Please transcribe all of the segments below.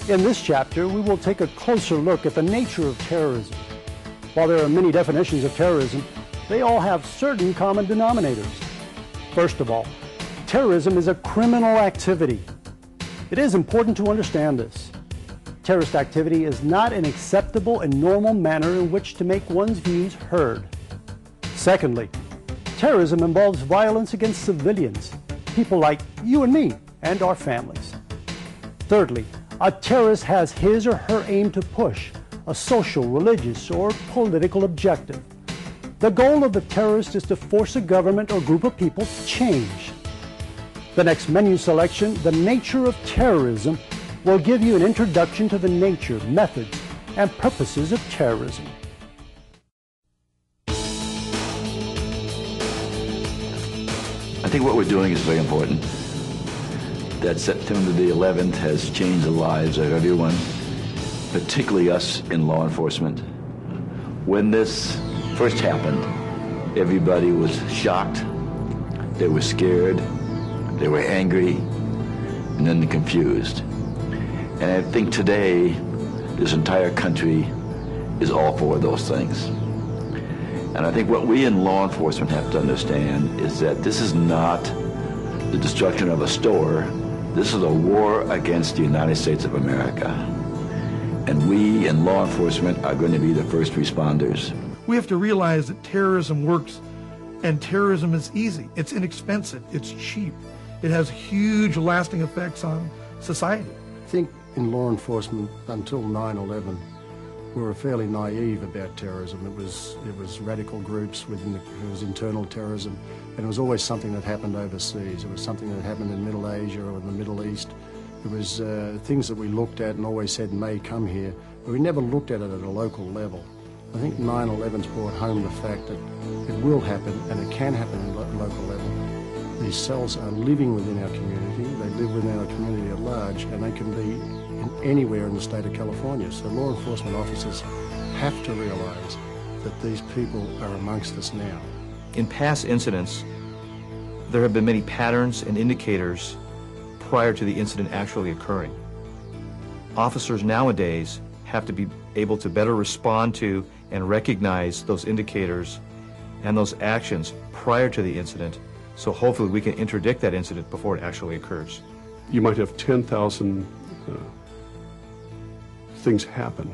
In this chapter, we will take a closer look at the nature of terrorism. While there are many definitions of terrorism, they all have certain common denominators. First of all, terrorism is a criminal activity. It is important to understand this. Terrorist activity is not an acceptable and normal manner in which to make one's views heard. Secondly, terrorism involves violence against civilians, people like you and me and our families. Thirdly, a terrorist has his or her aim to push a social, religious, or political objective. The goal of the terrorist is to force a government or group of people to change. The next menu selection, The Nature of Terrorism, will give you an introduction to the nature, methods, and purposes of terrorism. I think what we're doing is very important. That September the 11th has changed the lives of everyone, particularly us in law enforcement. When this first happened, everybody was shocked, they were scared, they were angry, and then confused. And I think today, this entire country is all for those things. And I think what we in law enforcement have to understand is that this is not the destruction of a store. This is a war against the United States of America. And we in law enforcement are going to be the first responders. We have to realize that terrorism works, and terrorism is easy. It's inexpensive. It's cheap. It has huge lasting effects on society. I think in law enforcement, until 9/11, we were fairly naive about terrorism. It was radical groups it was internal terrorism, and it was always something that happened overseas. It was something that happened in Middle Asia or in the Middle East. It was things that we looked at and always said may come here, but we never looked at it at a local level. I think 9/11's brought home the fact that it will happen, and it can happen at a local level. These cells are living within our community, they live within our community at large, and they can be anywhere in the state of California. So law enforcement officers have to realize that these people are amongst us now. In past incidents, there have been many patterns and indicators prior to the incident actually occurring. Officers nowadays have to be able to better respond to and recognize those indicators and those actions prior to the incident, so hopefully we can interdict that incident before it actually occurs. You might have 10,000 things happen,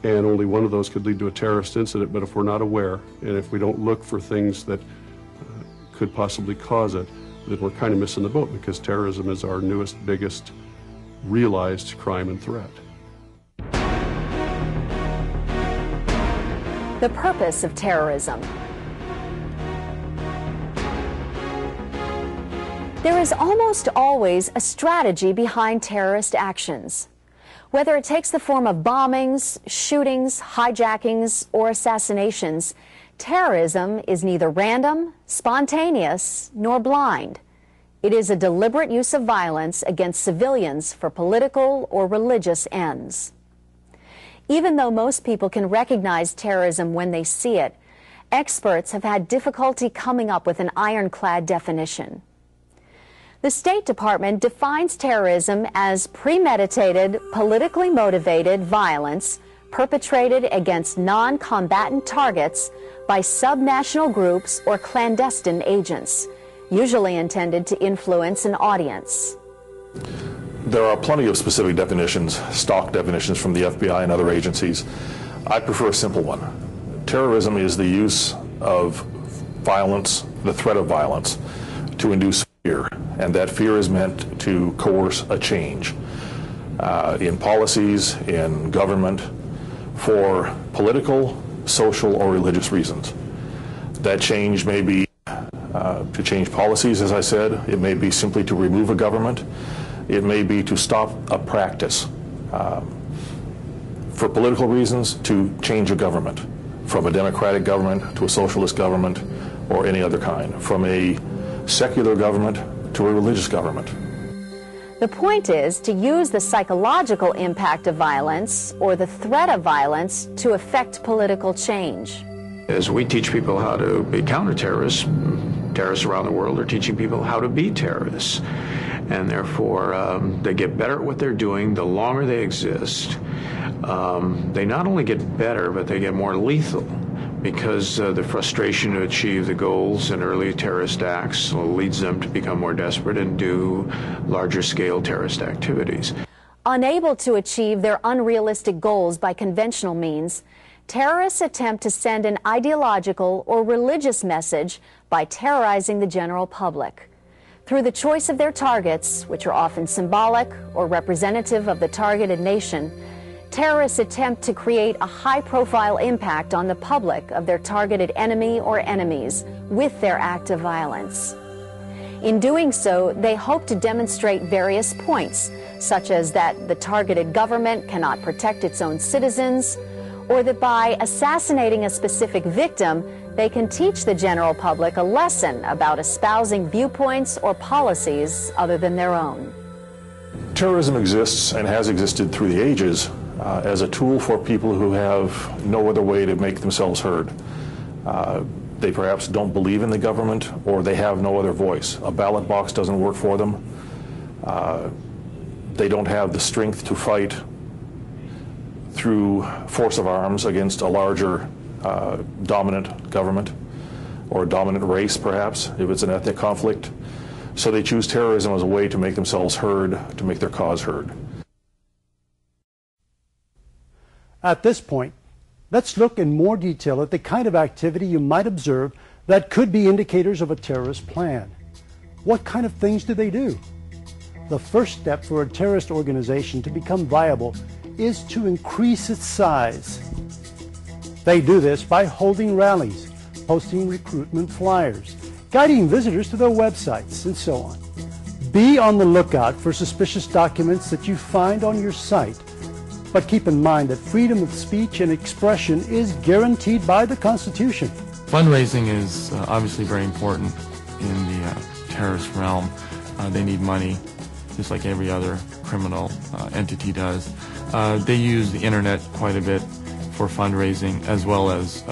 and only one of those could lead to a terrorist incident, but if we're not aware, and if we don't look for things that could possibly cause it, then we're kind of missing the boat, because terrorism is our newest, biggest realized crime and threat. The purpose of terrorism. There is almost always a strategy behind terrorist actions. Whether it takes the form of bombings, shootings, hijackings, or assassinations, terrorism is neither random, spontaneous, nor blind. It is a deliberate use of violence against civilians for political or religious ends. Even though most people can recognize terrorism when they see it, experts have had difficulty coming up with an ironclad definition. The State Department defines terrorism as premeditated, politically motivated violence perpetrated against non-combatant targets by subnational groups or clandestine agents, usually intended to influence an audience. There are plenty of specific definitions, stock definitions from the FBI and other agencies. I prefer a simple one. Terrorism is the use of violence, the threat of violence, to induce fear, and that fear is meant to coerce a change in policies, in government, for political, social, or religious reasons. That change may be to change policies, as I said. It may be simply to remove a government. It may be to stop a practice. For political reasons, to change a government, from a democratic government to a socialist government or any other kind, from a secular government to a religious government. The point is to use the psychological impact of violence or the threat of violence to effect political change. As we teach people how to be counter-terrorists, terrorists around the world are teaching people how to be terrorists. and therefore they get better at what they're doing the longer they exist. They not only get better, but they get more lethal, because the frustration to achieve the goals in early terrorist acts leads them to become more desperate and do larger scale terrorist activities. Unable to achieve their unrealistic goals by conventional means, terrorists attempt to send an ideological or religious message by terrorizing the general public. Through the choice of their targets, which are often symbolic or representative of the targeted nation, terrorists attempt to create a high-profile impact on the public of their targeted enemy or enemies with their act of violence. In doing so, they hope to demonstrate various points, such as that the targeted government cannot protect its own citizens, or that by assassinating a specific victim, they can teach the general public a lesson about espousing viewpoints or policies other than their own. Terrorism exists and has existed through the ages as a tool for people who have no other way to make themselves heard. They perhaps don't believe in the government, or they have no other voice. A ballot box doesn't work for them. They don't have the strength to fight through force of arms against a larger dominant government, or a dominant race perhaps, if it's an ethnic conflict. So they choose terrorism as a way to make themselves heard, to make their cause heard. At this point, let's look in more detail at the kind of activity you might observe that could be indicators of a terrorist plan. What kind of things do they do? The first step for a terrorist organization to become viable is to increase its size. They do this by holding rallies, posting recruitment flyers, guiding visitors to their websites, and so on. Be on the lookout for suspicious documents that you find on your site. But keep in mind that freedom of speech and expression is guaranteed by the Constitution. Fundraising is obviously very important in the terrorist realm. They need money, just like every other criminal entity does. They use the internet quite a bit for fundraising, as well as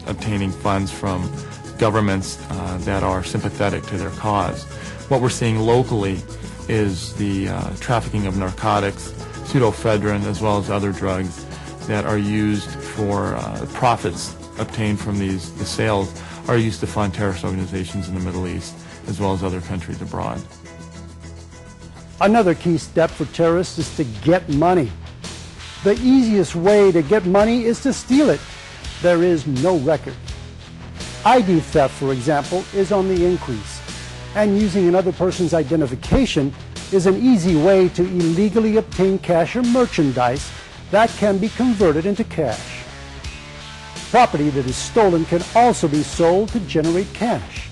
obtaining funds from governments that are sympathetic to their cause. What we're seeing locally is the trafficking of narcotics, pseudoephedrine, as well as other drugs that are used for profits obtained from the sales are used to fund terrorist organizations in the Middle East, as well as other countries abroad. Another key step for terrorists is to get money. The easiest way to get money is to steal it. There is no record. ID theft, for example, is on the increase, and using another person's identification is an easy way to illegally obtain cash or merchandise that can be converted into cash. Property that is stolen can also be sold to generate cash.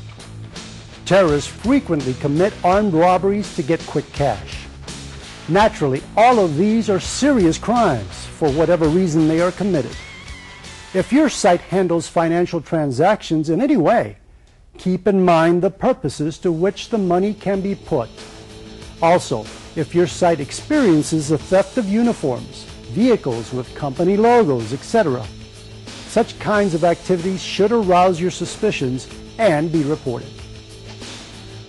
Terrorists frequently commit armed robberies to get quick cash. Naturally, all of these are serious crimes for whatever reason they are committed. If your site handles financial transactions in any way, keep in mind the purposes to which the money can be put. Also, if your site experiences the theft of uniforms, vehicles with company logos, etc., such kinds of activities should arouse your suspicions and be reported.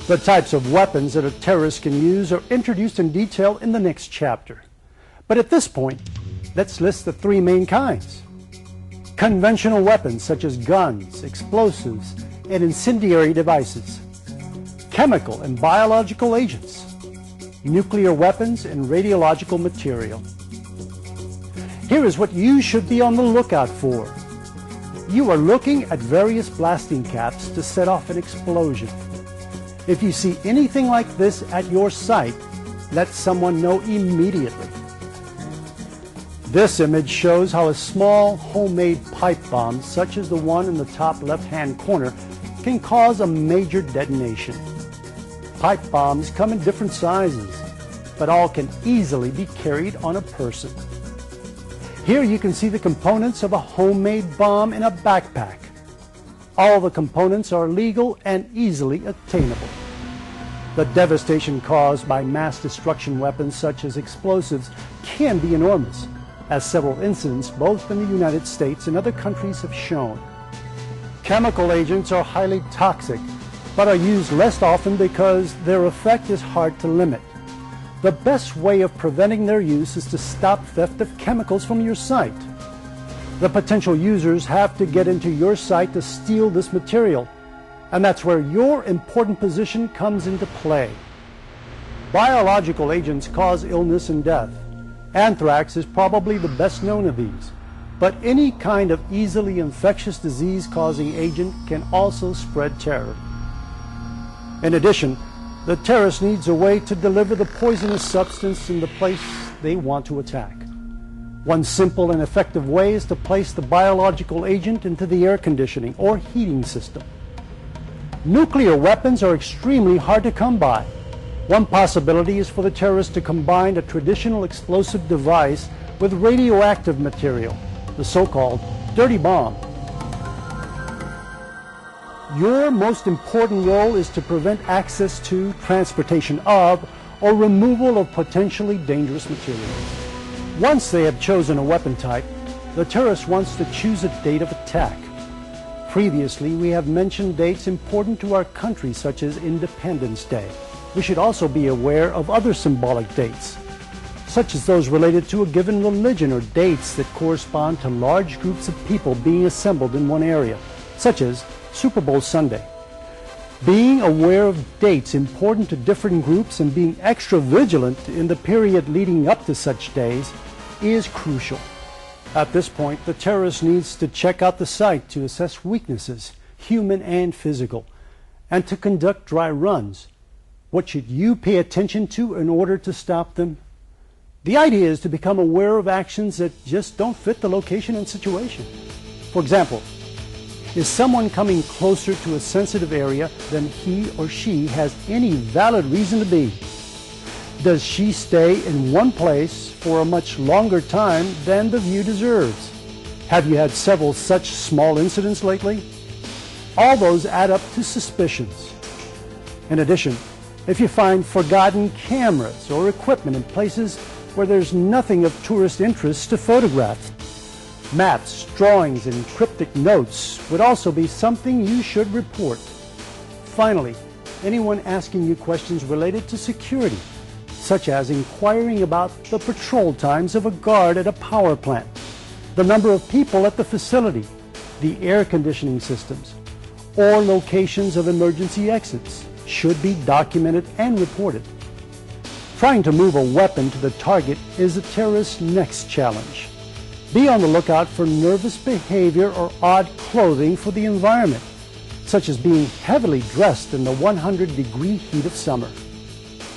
The types of weapons that a terrorist can use are introduced in detail in the next chapter. But at this point, let's list the three main kinds. Conventional weapons such as guns, explosives, and incendiary devices. Chemical and biological agents. Nuclear weapons and radiological material. Here is what you should be on the lookout for. You are looking at various blasting caps to set off an explosion. If you see anything like this at your site, let someone know immediately. This image shows how a small homemade pipe bomb, such as the one in the top left-hand corner, can cause a major detonation. Pipe bombs come in different sizes, but all can easily be carried on a person. Here you can see the components of a homemade bomb in a backpack. All the components are legal and easily attainable. The devastation caused by mass destruction weapons such as explosives can be enormous, as several incidents both in the United States and other countries have shown. Chemical agents are highly toxic but are used less often because their effect is hard to limit. The best way of preventing their use is to stop theft of chemicals from your site. The potential users have to get into your site to steal this material, and that's where your important position comes into play. Biological agents cause illness and death. Anthrax is probably the best known of these, but any kind of easily infectious disease-causing agent can also spread terror. In addition, the terrorist needs a way to deliver the poisonous substance in the place they want to attack. One simple and effective way is to place the biological agent into the air conditioning or heating system. Nuclear weapons are extremely hard to come by. One possibility is for the terrorists to combine a traditional explosive device with radioactive material, the so-called dirty bomb. Your most important role is to prevent access to, transportation of, or removal of potentially dangerous materials. Once they have chosen a weapon type, the terrorist wants to choose a date of attack. Previously, we have mentioned dates important to our country, such as Independence Day. We should also be aware of other symbolic dates, such as those related to a given religion or dates that correspond to large groups of people being assembled in one area, such as Super Bowl Sunday. Being aware of dates important to different groups and being extra vigilant in the period leading up to such days is crucial. At this point, the terrorist needs to check out the site to assess weaknesses, human and physical, and to conduct dry runs. What should you pay attention to in order to stop them? The idea is to become aware of actions that just don't fit the location and situation. For example, is someone coming closer to a sensitive area than he or she has any valid reason to be? Does she stay in one place for a much longer time than the view deserves? Have you had several such small incidents lately? All those add up to suspicions. In addition, if you find forgotten cameras or equipment in places where there's nothing of tourist interest to photograph, maps, drawings, and cryptic notes would also be something you should report. Finally, anyone asking you questions related to security, such as inquiring about the patrol times of a guard at a power plant, the number of people at the facility, the air conditioning systems, or locations of emergency exits, should be documented and reported. Trying to move a weapon to the target is a terrorist's next challenge. Be on the lookout for nervous behavior or odd clothing for the environment, such as being heavily dressed in the 100-degree heat of summer.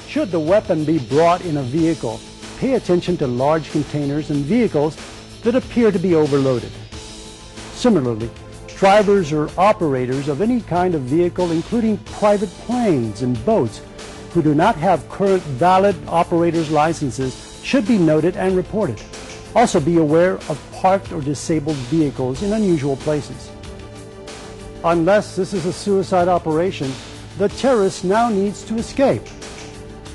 Should the weapon be brought in a vehicle, pay attention to large containers and vehicles that appear to be overloaded. Similarly, drivers or operators of any kind of vehicle, including private planes and boats, who do not have current valid operator's licenses should be noted and reported. Also be aware of parked or disabled vehicles in unusual places. Unless this is a suicide operation, the terrorist now needs to escape.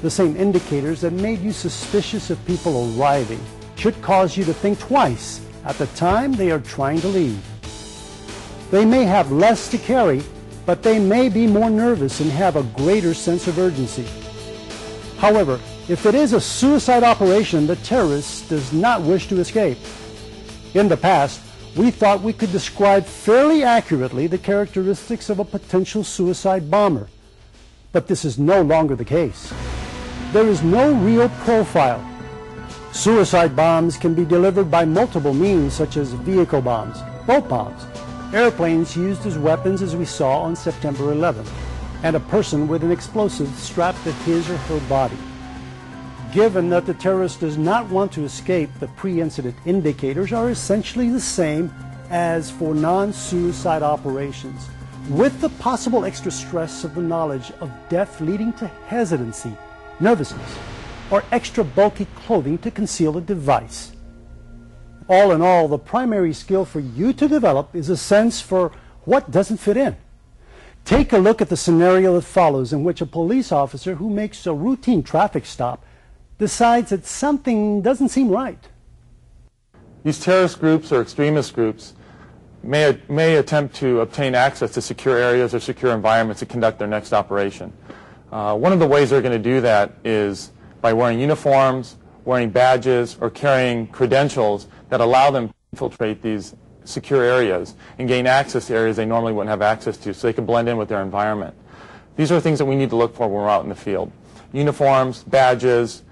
The same indicators that made you suspicious of people arriving should cause you to think twice at the time they are trying to leave. They may have less to carry, but they may be more nervous and have a greater sense of urgency. However, if it is a suicide operation, the terrorist does not wish to escape. In the past, we thought we could describe fairly accurately the characteristics of a potential suicide bomber, but this is no longer the case. There is no real profile. Suicide bombs can be delivered by multiple means, such as vehicle bombs, boat bombs, airplanes used as weapons as we saw on September 11th, and a person with an explosive strapped to his or her body. Given that the terrorist does not want to escape, the pre-incident indicators are essentially the same as for non-suicide operations, with the possible extra stress of the knowledge of death leading to hesitancy, nervousness, or extra bulky clothing to conceal a device. All in all, the primary skill for you to develop is a sense for what doesn't fit in. Take a look at the scenario that follows, in which a police officer who makes a routine traffic stop decides that something doesn't seem right. These terrorist groups or extremist groups may attempt to obtain access to secure areas or secure environments to conduct their next operation. One of the ways they're going to do that is by wearing uniforms, wearing badges, or carrying credentials that allow them to infiltrate these secure areas and gain access to areas they normally wouldn't have access to, so they can blend in with their environment. These are things that we need to look for when we're out in the field. Uniforms, badges,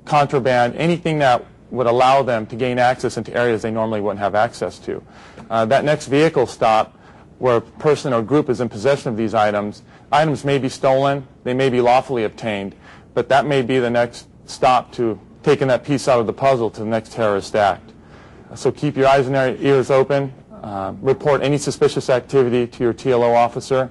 contraband, anything that would allow them to gain access into areas they normally wouldn't have access to. That next vehicle stop, where a person or group is in possession of these items may be stolen, they may be lawfully obtained, but that may be the next stop to taking that piece out of the puzzle to the next terrorist act. So keep your eyes and ears open. Report any suspicious activity to your TLO officer.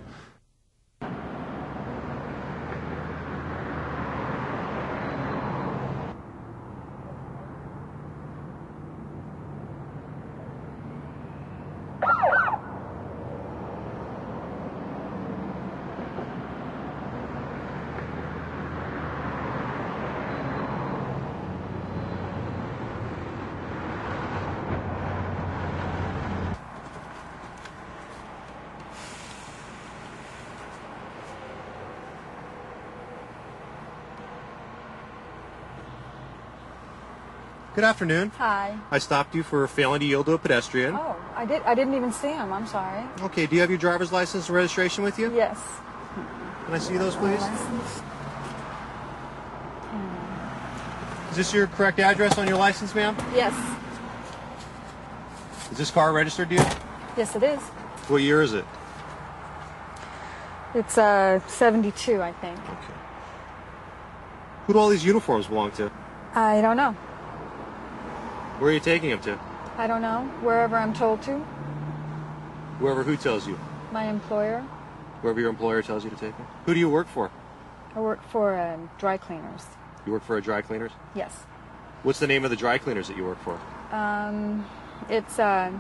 Good afternoon. Hi. I stopped you for failing to yield to a pedestrian. Oh, I didn't even see him. I'm sorry. Okay, do you have your driver's license and registration with you? Yes. Can I see those, please? Is this your correct address on your license, ma'am? Yes. Is this car registered to you? Yes, it is. What year is it? It's 72, I think. Okay. Who do all these uniforms belong to? I don't know. Where are you taking them to? I don't know. Wherever I'm told to. Wherever who tells you? My employer. Wherever your employer tells you to take them? Who do you work for? I work for dry cleaners. You work for a dry cleaners? Yes. What's the name of the dry cleaners that you work for? It's a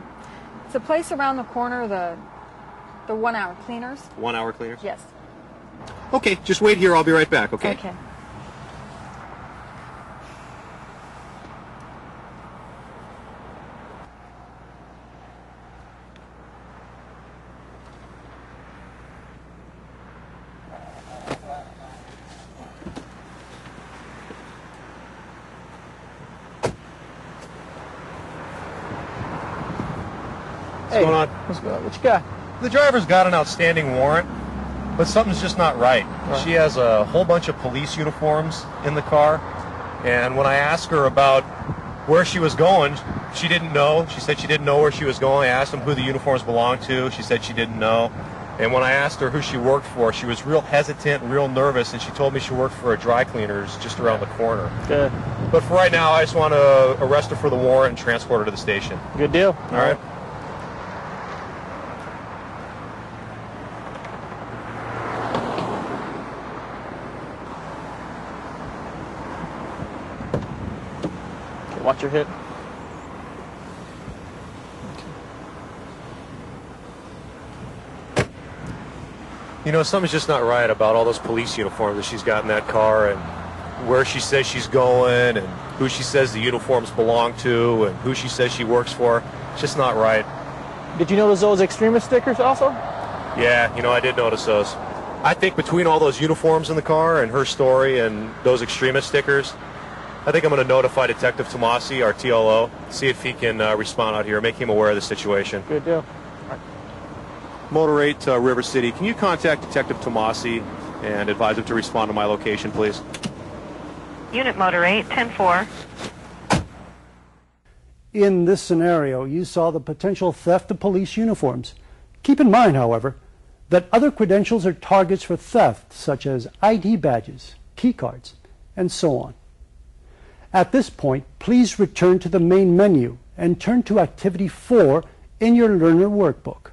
place around the corner, the 1 hour cleaners. 1 hour cleaners? Yes. Okay, just wait here. I'll be right back, okay? Okay. What's going on? What's going on? What you got? The driver's got an outstanding warrant, but something's just not right. She has a whole bunch of police uniforms in the car, and when I asked her about where she was going, she didn't know. She said she didn't know where she was going. I asked them who the uniforms belonged to. She said she didn't know. And when I asked her who she worked for, she was real hesitant, real nervous, and she told me she worked for a dry cleaners just around the corner. Good. But for right now, I just want to arrest her for the warrant and transport her to the station. Good deal. All right. Watch your hip. You know, something's just not right about all those police uniforms that she's got in that car, and where she says she's going, and who she says the uniforms belong to, and who she says she works for. It's just not right. Did you notice those extremist stickers also? Yeah, you know, I did notice those. I think between all those uniforms in the car and her story and those extremist stickers, I think I'm going to notify Detective Tomasi, our TLO, see if he can respond out here, make him aware of the situation. Good deal. Motor 8, River City. Can you contact Detective Tomasi and advise him to respond to my location, please? Unit Motor 8, 10-4. In this scenario, you saw the potential theft of police uniforms. Keep in mind, however, that other credentials are targets for theft, such as ID badges, key cards, and so on. At this point, please return to the main menu and turn to Activity 4 in your Learner Workbook.